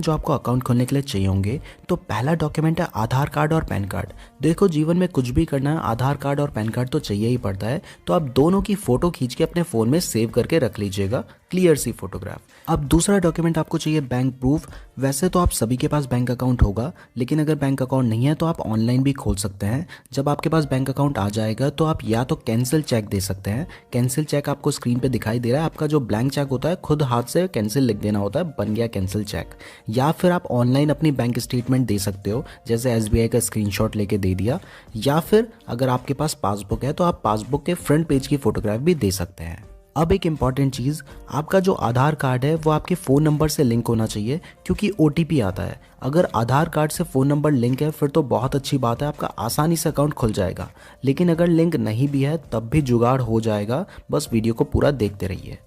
जो आपको अकाउंट खोलने के लिए चाहिए होंगे, तो पहला डॉक्यूमेंट है आधार कार्ड और पैन कार्ड। देखो, जीवन में कुछ भी करना है, आधार कार्ड और पैन कार्ड तो चाहिए ही पड़ता है, तो आप दोनों की फोटो खींच के अपने फ़ोन में सेव करके रख लीजिएगा, क्लियर सी फोटोग्राफ। अब दूसरा डॉक्यूमेंट आपको चाहिए बैंक प्रूफ। वैसे तो आप सभी के पास बैंक अकाउंट होगा, लेकिन अगर बैंक अकाउंट नहीं है तो आप ऑनलाइन भी खोल सकते हैं। जब आपके पास बैंक अकाउंट आ जाएगा तो आप या तो कैंसिल चेक दे सकते हैं। कैंसिल चेक आपको स्क्रीन पे दिखाई दे रहा है, आपका जो ब्लैंक चेक होता है खुद हाथ से कैंसिल लिख देना होता है, बन गया कैंसिल चेक। या फिर आप ऑनलाइन अपनी बैंक स्टेटमेंट दे सकते हो, जैसे एसबीआई का स्क्रीनशॉट लेके दे दिया। या फिर अगर आपके पास पासबुक है तो आप पासबुक के फ्रंट पेज की फोटोग्राफ भी दे सकते हैं। अब एक इम्पॉर्टेंट चीज़, आपका जो आधार कार्ड है वो आपके फ़ोन नंबर से लिंक होना चाहिए, क्योंकि ओटीपी आता है। अगर आधार कार्ड से फ़ोन नंबर लिंक है फिर तो बहुत अच्छी बात है, आपका आसानी से अकाउंट खुल जाएगा। लेकिन अगर लिंक नहीं भी है तब भी जुगाड़ हो जाएगा, बस वीडियो को पूरा देखते रहिए।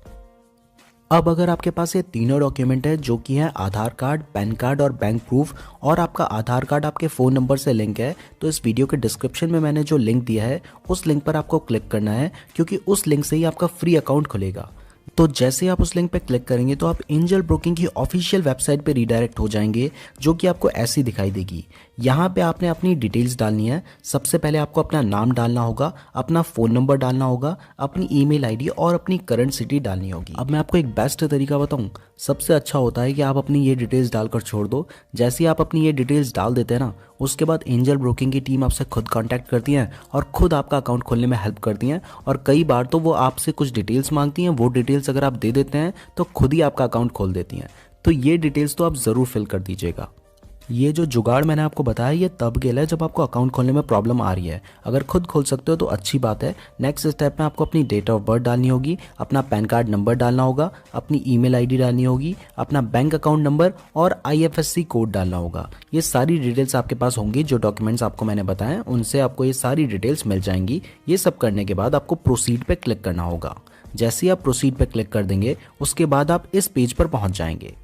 अब अगर आपके पास ये तीनों डॉक्यूमेंट है, जो कि हैं आधार कार्ड, पैन कार्ड और बैंक प्रूफ, और आपका आधार कार्ड आपके फ़ोन नंबर से लिंक है, तो इस वीडियो के डिस्क्रिप्शन में मैंने जो लिंक दिया है उस लिंक पर आपको क्लिक करना है, क्योंकि उस लिंक से ही आपका फ्री अकाउंट खुलेगा। तो जैसे आप उस लिंक पे क्लिक करेंगे तो आप एंजल ब्रोकिंग की ऑफिशियल वेबसाइट पे रीडायरेक्ट हो जाएंगे, जो कि आपको ऐसी दिखाई देगी। यहाँ पे आपने अपनी डिटेल्स डालनी है। सबसे पहले आपको अपना नाम डालना होगा, अपना फ़ोन नंबर डालना होगा, अपनी ईमेल आईडी और अपनी करंट सिटी डालनी होगी। अब मैं आपको एक बेस्ट तरीका बताऊँ, सबसे अच्छा होता है कि आप अपनी ये डिटेल्स डालकर छोड़ दो। जैसे ही आप अपनी ये डिटेल्स डाल देते हैं ना, उसके बाद एंजल ब्रोकिंग की टीम आपसे खुद कांटेक्ट करती है और खुद आपका अकाउंट खोलने में हेल्प करती हैं। और कई बार तो वो आपसे कुछ डिटेल्स मांगती हैं, वो डिटेल्स अगर आप दे देते हैं तो खुद ही आपका अकाउंट खोल देती हैं। तो ये डिटेल्स तो आप ज़रूर फिल कर दीजिएगा। ये जो जुगाड़ मैंने आपको बताया ये तब के लिए जब आपको अकाउंट खोलने में प्रॉब्लम आ रही है। अगर खुद खोल सकते हो तो अच्छी बात है। नेक्स्ट स्टेप में आपको अपनी डेट ऑफ बर्थ डालनी होगी, अपना पैन कार्ड नंबर डालना होगा, अपनी ईमेल आईडी डालनी होगी, अपना बैंक अकाउंट नंबर और आईएफएससी कोड डालना होगा। ये सारी डिटेल्स आपके पास होंगी। जो डॉक्यूमेंट्स आपको मैंने बताए उनसे आपको ये सारी डिटेल्स मिल जाएंगी। ये सब करने के बाद आपको प्रोसीड पे क्लिक करना होगा। जैसे ही आप प्रोसीड पे क्लिक कर देंगे उसके बाद आप इस पेज पर पहुंच जाएंगे।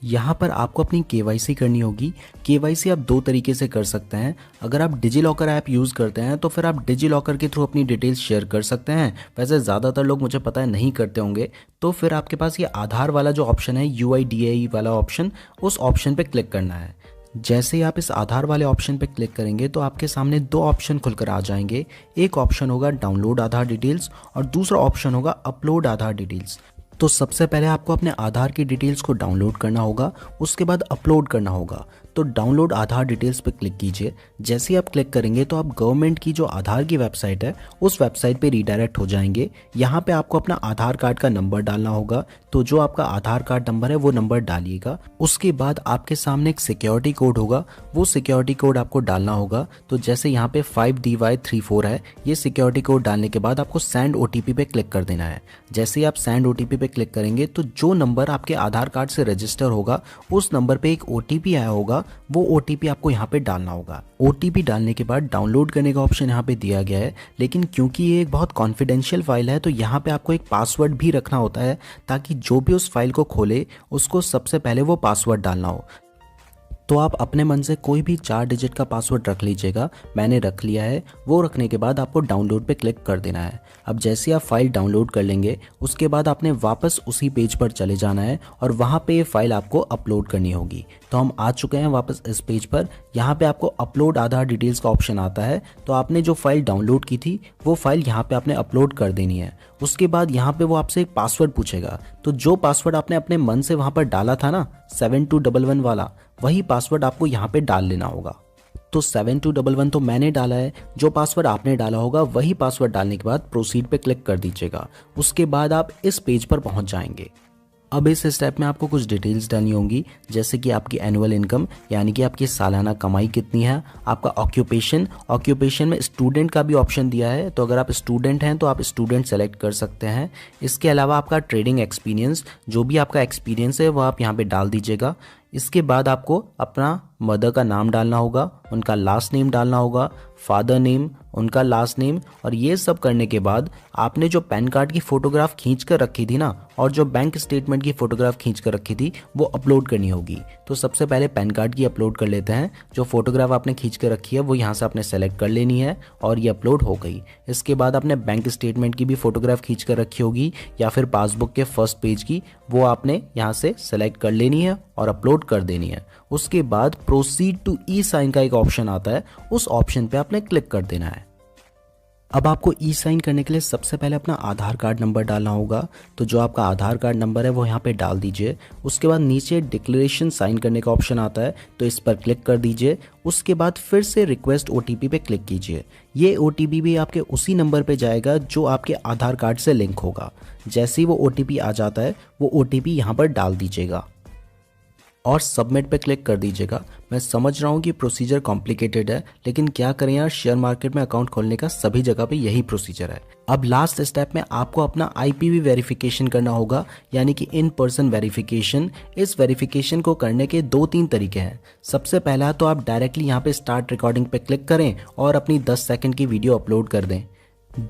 यहाँ पर आपको अपनी केवाईसी करनी होगी। केवाईसी आप दो तरीके से कर सकते हैं। अगर आप डिजी लॉकर ऐप यूज़ करते हैं तो फिर आप डिजी लॉकर के थ्रू अपनी डिटेल्स शेयर कर सकते हैं। वैसे ज़्यादातर लोग मुझे पता है नहीं करते होंगे, तो फिर आपके पास ये आधार वाला जो ऑप्शन है, UIDAI वाला ऑप्शन, उस ऑप्शन पर क्लिक करना है। जैसे ही आप इस आधार वाले ऑप्शन पर क्लिक करेंगे तो आपके सामने दो ऑप्शन खुलकर आ जाएंगे। एक ऑप्शन होगा डाउनलोड आधार डिटेल्स और दूसरा ऑप्शन होगा अपलोड आधार डिटेल्स। तो सबसे पहले आपको अपने आधार की डिटेल्स को डाउनलोड करना होगा, उसके बाद अपलोड करना होगा। तो डाउनलोड आधार डिटेल्स पे क्लिक कीजिए। जैसे ही आप क्लिक करेंगे तो आप गवर्नमेंट की जो आधार की वेबसाइट है उस वेबसाइट पे रीडायरेक्ट हो जाएंगे। यहाँ पे आपको अपना आधार कार्ड का नंबर डालना होगा। तो जो आपका आधार कार्ड नंबर है वो नंबर डालिएगा। उसके बाद आपके सामने एक सिक्योरिटी कोड होगा, वो सिक्योरिटी कोड आपको डालना होगा। तो जैसे यहाँ पे 5DY34 है, ये सिक्योरिटी कोड डालने के बाद आपको सेंड OTP पे क्लिक कर देना है। जैसे ही आप सेंड OTP पे क्लिक करेंगे तो जो नंबर आपके आधार कार्ड से रजिस्टर होगा उस नंबर पे एक OTP आया होगा, वो OTP आपको यहाँ पे डालना होगा। OTP डालने के बाद डाउनलोड करने का ऑप्शन यहाँ पे दिया गया है, लेकिन क्योंकि ये एक बहुत कॉन्फिडेंशियल फाइल है तो यहाँ पे आपको एक पासवर्ड भी रखना होता है, ताकि जो भी उस फाइल को खोले उसको सबसे पहले वो पासवर्ड डालना हो। तो आप अपने मन से कोई भी 4 डिजिट का पासवर्ड रख लीजिएगा। मैंने रख लिया है। वो रखने के बाद आपको डाउनलोड पे क्लिक कर देना है। अब जैसे आप फाइल डाउनलोड कर लेंगे उसके बाद आपने वापस उसी पेज पर चले जाना है और वहाँ पे ये फाइल आपको अपलोड करनी होगी। तो हम आ चुके हैं वापस इस पेज पर। यहाँ पे आपको अपलोड आधार डिटेल्स का ऑप्शन आता है। तो आपने जो फाइल डाउनलोड की थी वो फाइल यहाँ पे आपने अपलोड कर देनी है। उसके बाद यहाँ पे वो आपसे एक पासवर्ड पूछेगा। तो जो पासवर्ड आपने अपने मन से वहाँ पर डाला था ना, 7211 वाला, वही पासवर्ड आपको यहाँ पे डाल लेना होगा। तो 7211 तो मैंने डाला है, जो पासवर्ड आपने डाला होगा वही पासवर्ड डालने के बाद प्रोसीड पे क्लिक कर दीजिएगा। उसके बाद आप इस पेज पर पहुंच जाएंगे। अब इस स्टेप में आपको कुछ डिटेल्स डालनी होंगी, जैसे कि आपकी एनुअल इनकम यानी कि आपकी सालाना कमाई कितनी है, आपका ऑक्यूपेशन में स्टूडेंट का भी ऑप्शन दिया है। तो अगर आप स्टूडेंट हैं तो आप स्टूडेंट सेलेक्ट कर सकते हैं। इसके अलावा आपका ट्रेडिंग एक्सपीरियंस, जो भी आपका एक्सपीरियंस है वो आप यहाँ पे डाल दीजिएगा। इसके बाद आपको अपना मदर का नाम डालना होगा, उनका लास्ट नेम डालना होगा, फादर नेम, उनका लास्ट नेम। और ये सब करने के बाद आपने जो पैन कार्ड की फ़ोटोग्राफ खींच कर रखी थी ना, और जो बैंक स्टेटमेंट की फ़ोटोग्राफ खींच कर रखी थी, वो अपलोड करनी होगी। तो सबसे पहले पैन कार्ड की अपलोड कर लेते हैं। जो फ़ोटोग्राफ आपने खींच कर रखी है वो यहाँ से आपने सेलेक्ट कर लेनी है और ये अपलोड हो गई। इसके बाद आपने बैंक स्टेटमेंट की भी फ़ोटोग्राफ खींच कर रखी होगी या फिर पासबुक के फर्स्ट पेज की, वो आपने यहाँ से सेलेक्ट कर लेनी है और अपलोड कर देनी है। उसके बाद प्रोसीड टू ई साइन का एक ऑप्शन आता है, उस ऑप्शन पे आपने क्लिक कर देना है। अब आपको ई साइन करने के लिए सबसे पहले अपना आधार कार्ड नंबर डालना होगा। तो जो आपका आधार कार्ड नंबर है वो यहाँ पे डाल दीजिए। उसके बाद नीचे डिक्लेरेशन साइन करने का ऑप्शन आता है, तो इस पर क्लिक कर दीजिए। उसके बाद फिर से रिक्वेस्ट ओटीपी पे क्लिक कीजिए। ये ओटीपी भी आपके उसी नंबर पे जाएगा जो आपके आधार कार्ड से लिंक होगा। जैसे ही वो ओटीपी आ जाता है वो ओटीपी यहाँ पर डाल दीजिएगा और सबमिट पे क्लिक कर दीजिएगा। मैं समझ रहा हूँ कि प्रोसीजर कॉम्प्लिकेटेड है, लेकिन क्या करें यार, शेयर मार्केट में अकाउंट खोलने का सभी जगह पे यही प्रोसीजर है। अब लास्ट स्टेप में आपको अपना आईपीवी वेरिफिकेशन करना होगा, यानी कि इन पर्सन वेरिफिकेशन। इस वेरिफिकेशन को करने के 2-3 तरीके हैं। सबसे पहला तो आप डायरेक्टली यहाँ पे स्टार्ट रिकॉर्डिंग पे क्लिक करें और अपनी 10 सेकंड की वीडियो अपलोड कर दें।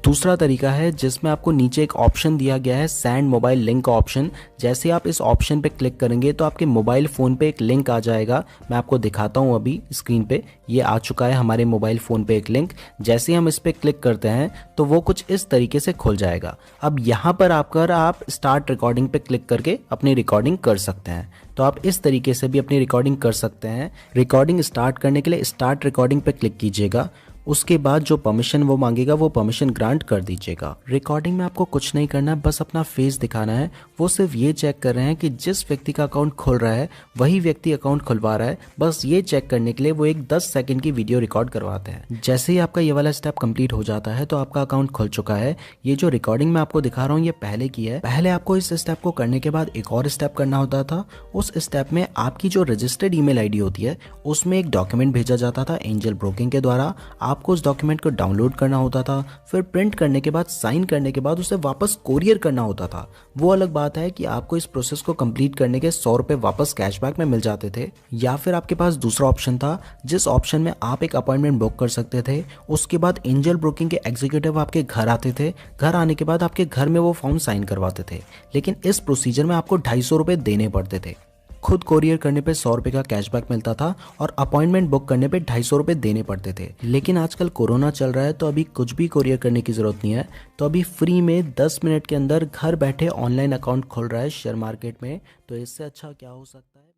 दूसरा तरीका है जिसमें आपको नीचे एक ऑप्शन दिया गया है, सेंड मोबाइल लिंक का ऑप्शन। जैसे आप इस ऑप्शन पे क्लिक करेंगे तो आपके मोबाइल फ़ोन पे एक लिंक आ जाएगा। मैं आपको दिखाता हूँ, अभी स्क्रीन पे ये आ चुका है हमारे मोबाइल फ़ोन पे एक लिंक। जैसे ही हम इस पर क्लिक करते हैं तो वो कुछ इस तरीके से खुल जाएगा। अब यहाँ पर आप स्टार्ट रिकॉर्डिंग पे क्लिक करके अपनी रिकॉर्डिंग कर सकते हैं। तो आप इस तरीके से भी अपनी रिकॉर्डिंग कर सकते हैं। रिकॉर्डिंग स्टार्ट करने के लिए स्टार्ट रिकॉर्डिंग पे क्लिक कीजिएगा। उसके बाद जो परमिशन वो मांगेगा वो परमिशन ग्रांट कर दीजिएगा। रिकॉर्डिंग में आपको कुछ नहीं करना है, बस अपना फेस दिखाना है। वो सिर्फ ये चेक कर रहे हैं कि जिस व्यक्ति का अकाउंट खुल रहा है वही व्यक्ति अकाउंट खुलवा रहा है। बस ये चेक करने के लिए वो एक 10 सेकंड की वीडियो रिकॉर्ड करवाते हैं। जैसे ही आपका ये वाला स्टेप कंप्लीट हो जाता है तो आपका अकाउंट खुल चुका है। ये जो रिकॉर्डिंग मैं आपको दिखा रहा हूँ ये पहले की है। पहले आपको इस स्टेप को करने के बाद एक और स्टेप करना होता था। उस स्टेप में आपकी जो रजिस्टर्ड ईमेल आईडी होती है उसमें एक डॉक्यूमेंट भेजा जाता था एंजल ब्रोकिंग के द्वारा। आपको उस डॉक्यूमेंट को डाउनलोड करना होता था, फिर प्रिंट करने के बाद साइन करने के बाद उसे वापस कोरियर करना होता था। वो अलग बात है कि आपको इस प्रोसेस को कंप्लीट करने के 100 रुपए वापस कैशबैक में मिल जाते थे, या फिर आपके पास दूसरा ऑप्शन था जिस ऑप्शन में आप एक अपॉइंटमेंट बुक कर सकते थे। उसके बाद एंजल ब्रोकिंग के एग्जीक्यूटिव आपके घर आते थे। घर आने के बाद आपके घर में वो फॉर्म साइन करवाते थे, लेकिन इस प्रोसीजर में आपको 250 रुपए देने पड़ते थे। खुद कोरियर करने पे 100 रुपए का कैशबैक मिलता था और अपॉइंटमेंट बुक करने पे 250 रुपए देने पड़ते थे। लेकिन आजकल कोरोना चल रहा है तो अभी कुछ भी कोरियर करने की जरूरत नहीं है। तो अभी फ्री में 10 मिनट के अंदर घर बैठे ऑनलाइन अकाउंट खुल रहा है शेयर मार्केट में। तो इससे अच्छा क्या हो सकता है।